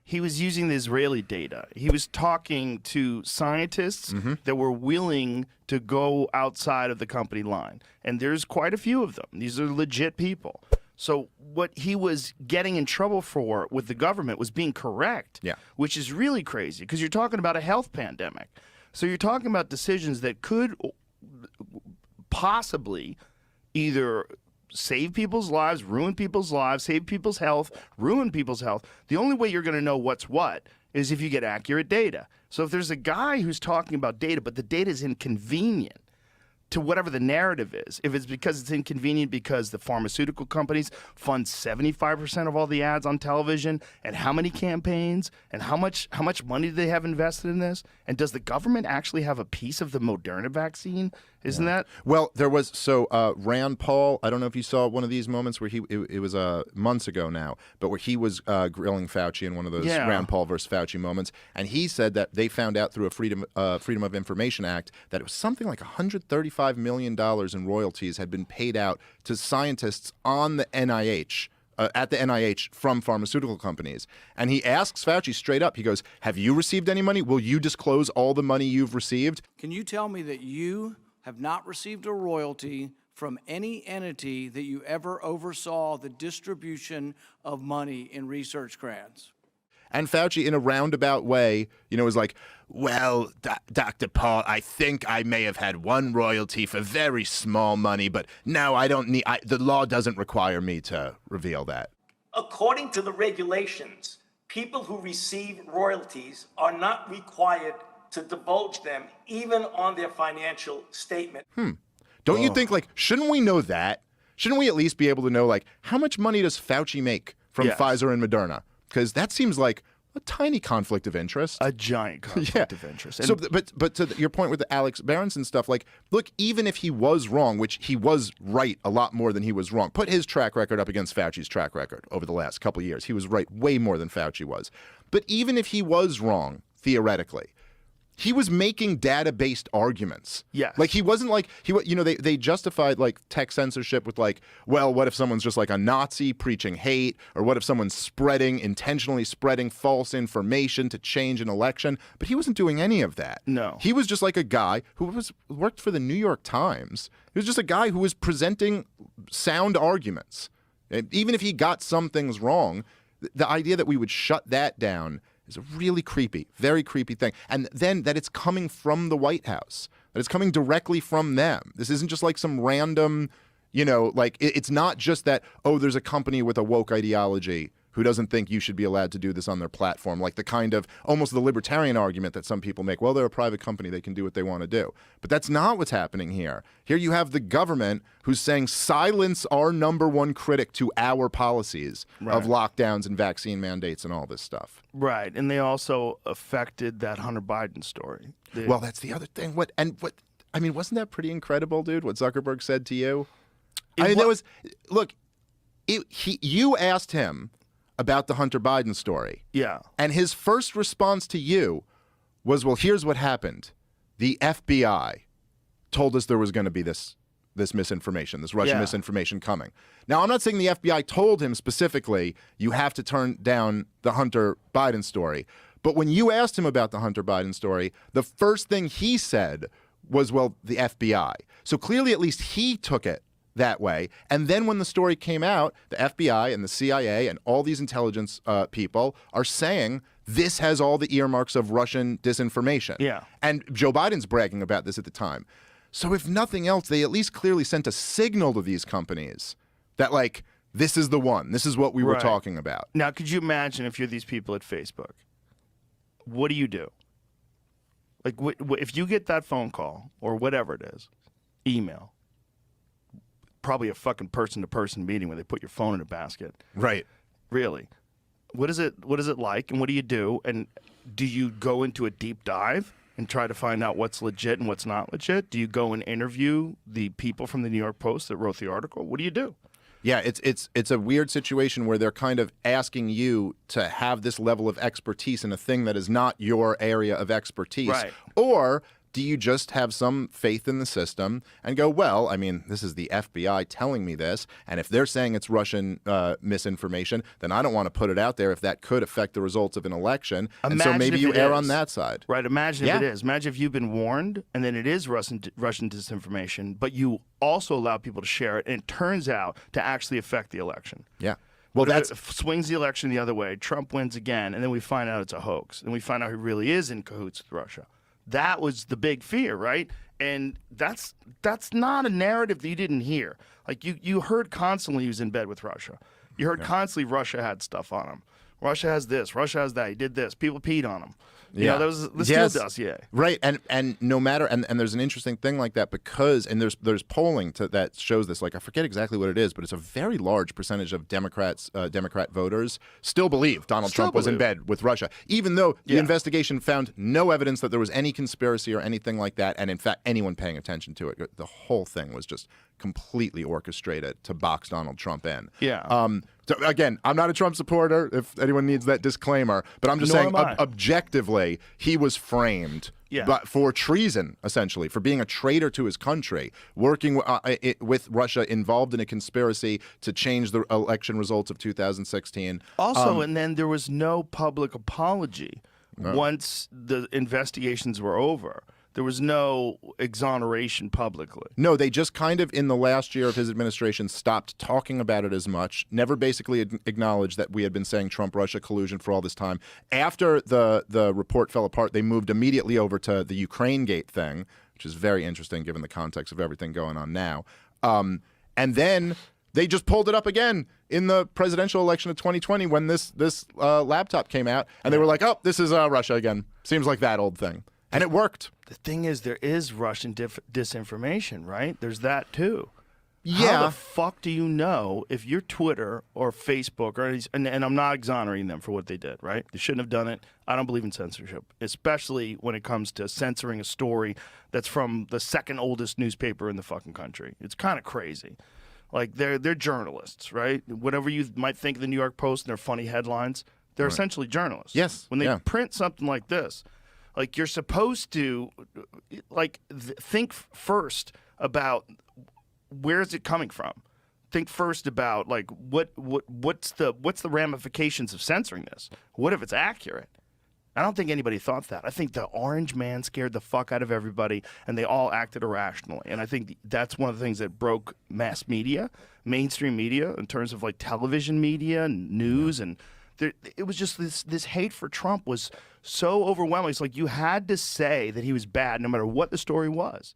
he was using the Israeli data. He was talking to scientists that were willing to go outside of the company line. And there's quite a few of them. These are legit people. So what he was getting in trouble for with the government was being correct, which is really crazy because you're talking about a health pandemic. So you're talking about decisions that could possibly either save people's lives, ruin people's lives, save people's health, ruin people's health. The only way you're going to know what's what is if you get accurate data. So if there's a guy who's talking about data, but the data is inconvenient to whatever the narrative is, if it's because it's inconvenient because the pharmaceutical companies fund 75% of all the ads on television, and how many campaigns, and how much money do they have invested in this? And does the government actually have a piece of the Moderna vaccine? Isn't that? Well, there was, Rand Paul, I don't know if you saw one of these moments where it was months ago now, but where he was grilling Fauci in one of those Rand Paul versus Fauci moments, and he said that they found out through a Freedom of Information Act that it was something like $135 million in royalties had been paid out to scientists on the NIH, at the NIH from pharmaceutical companies. And he asks Fauci straight up, he goes, have you received any money? Will you disclose all the money you've received? Can you tell me that you have not received a royalty from any entity that you ever oversaw the distribution of money in research grants? And Fauci, in a roundabout way, was like, well, Dr. Paul, I think I may have had one royalty for very small money, but no, I don't need, the law doesn't require me to reveal that. According to the regulations, people who receive royalties are not required to divulge them even on their financial statement. Don't you think, shouldn't we know that? Shouldn't we at least be able to know, how much money does Fauci make from Pfizer and Moderna? Because that seems like a tiny conflict of interest. A giant conflict of interest. So, but to your point with the Alex Berenson stuff, look, even if he was wrong, which he was right a lot more than he was wrong, put his track record up against Fauci's track record over the last couple of years. He was right way more than Fauci was. But even if he was wrong, theoretically, he was making data-based arguments. Yeah. He wasn't they justified tech censorship with well, what if someone's just a Nazi preaching hate, or what if someone's intentionally spreading false information to change an election? But he wasn't doing any of that. No. He was just a guy who worked for the New York Times. He was just a guy who was presenting sound arguments. And even if he got some things wrong, the idea that we would shut that down is a really creepy, very creepy thing. And then that it's coming from the White House, that it's coming directly from them. This isn't just some random, it's not just that, oh, there's a company with a woke ideology who doesn't think you should be allowed to do this on their platform, the kind of almost the libertarian argument that some people make. Well, they're a private company. They can do what they want to do. But that's not what's happening here. Here you have the government who's saying silence our number one critic to our policies of lockdowns and vaccine mandates and all this stuff. Right. And they also affected that Hunter Biden story. Well, that's the other thing. Wasn't that pretty incredible, dude, what Zuckerberg said to you? You asked him about the Hunter Biden story. Yeah. And his first response to you was, well, here's what happened. The FBI told us there was going to be this misinformation, this Russian misinformation coming. Now, I'm not saying the FBI told him specifically, you have to turn down the Hunter Biden story. But when you asked him about the Hunter Biden story, the first thing he said was, well, the FBI. So clearly, at least he took it that way. And then when the story came out, the FBI and the CIA and all these intelligence people are saying this has all the earmarks of Russian disinformation. Yeah. And Joe Biden's bragging about this at the time. So if nothing else, they at least clearly sent a signal to these companies that this is the one. This is what we were talking about. Now, could you imagine if you're these people at Facebook? What do you do? If you get that phone call or whatever it is, email, probably a fucking person-to-person meeting where they put your phone in a basket. Right. Really. What is it like, and what do you do? And do you go into a deep dive and try to find out what's legit and what's not legit? Do you go and interview the people from the New York Post that wrote the article? What do you do? Yeah, it's a weird situation where they're kind of asking you to have this level of expertise in a thing that is not your area of expertise. Right. Or do you just have some faith in the system and go, well, I mean, this is the FBI telling me this, and if they're saying it's Russian misinformation, then I don't want to put it out there if that could affect the results of an election. And so maybe you err on that side. Right. Imagine if it is. Imagine if you've been warned and then it is Russian disinformation, but you also allow people to share it, and it turns out to actually affect the election. Yeah. Well, that swings the election the other way. Trump wins again, and then we find out it's a hoax, and we find out he really is in cahoots with Russia. That was the big fear, right? And that's not a narrative that you didn't hear. Like you heard constantly he was in bed with Russia. You heard constantly Russia had stuff on him. Russia has this. Russia has that. He did this. People peed on him. You know, that was the Steele dossier. Right, and no matter, and there's an interesting thing like that because, and there's polling that shows this, like I forget exactly what it is, but it's a very large percentage of Democrat voters still believe Donald Trump was in bed with Russia, even though the investigation found no evidence that there was any conspiracy or anything like that, and in fact, anyone paying attention to it. The whole thing was just completely orchestrated to box Donald Trump in. Yeah. So again, I'm not a Trump supporter, if anyone needs that disclaimer, but I'm just saying objectively, he was framed for treason, essentially, for being a traitor to his country, working with Russia, involved in a conspiracy to change the election results of 2016. Also, and then there was no public apology once the investigations were over. There was no exoneration publicly. No, they just kind of, in the last year of his administration, stopped talking about it as much, never basically acknowledged that we had been saying Trump-Russia collusion for all this time. After the report fell apart, they moved immediately over to the Ukraine Gate thing, which is very interesting given the context of everything going on now. And then they just pulled it up again in the presidential election of 2020 when this laptop came out, and they were like, oh, this is Russia again. Seems like that old thing. And it worked. The thing is, there is Russian disinformation, right? There's that too. Yeah. How the fuck do you know if your Twitter or Facebook, and I'm not exonerating them for what they did, right? They shouldn't have done it. I don't believe in censorship, especially when it comes to censoring a story that's from the second oldest newspaper in the fucking country. It's kind of crazy. Like, they're journalists, right? Whatever you might think of the New York Post and their funny headlines, they're essentially journalists. Yes. When they print something like this, like, you're supposed to, like, think first about where is it coming from. Think first about, like, what's the ramifications of censoring this? What if it's accurate? I don't think anybody thought that. I think the orange man scared the fuck out of everybody, and they all acted irrationally. And I think that's one of the things that broke mass media, mainstream media, in terms of, like, television media and news and. It was just this hate for Trump was so overwhelming. It's like you had to say that he was bad no matter what the story was.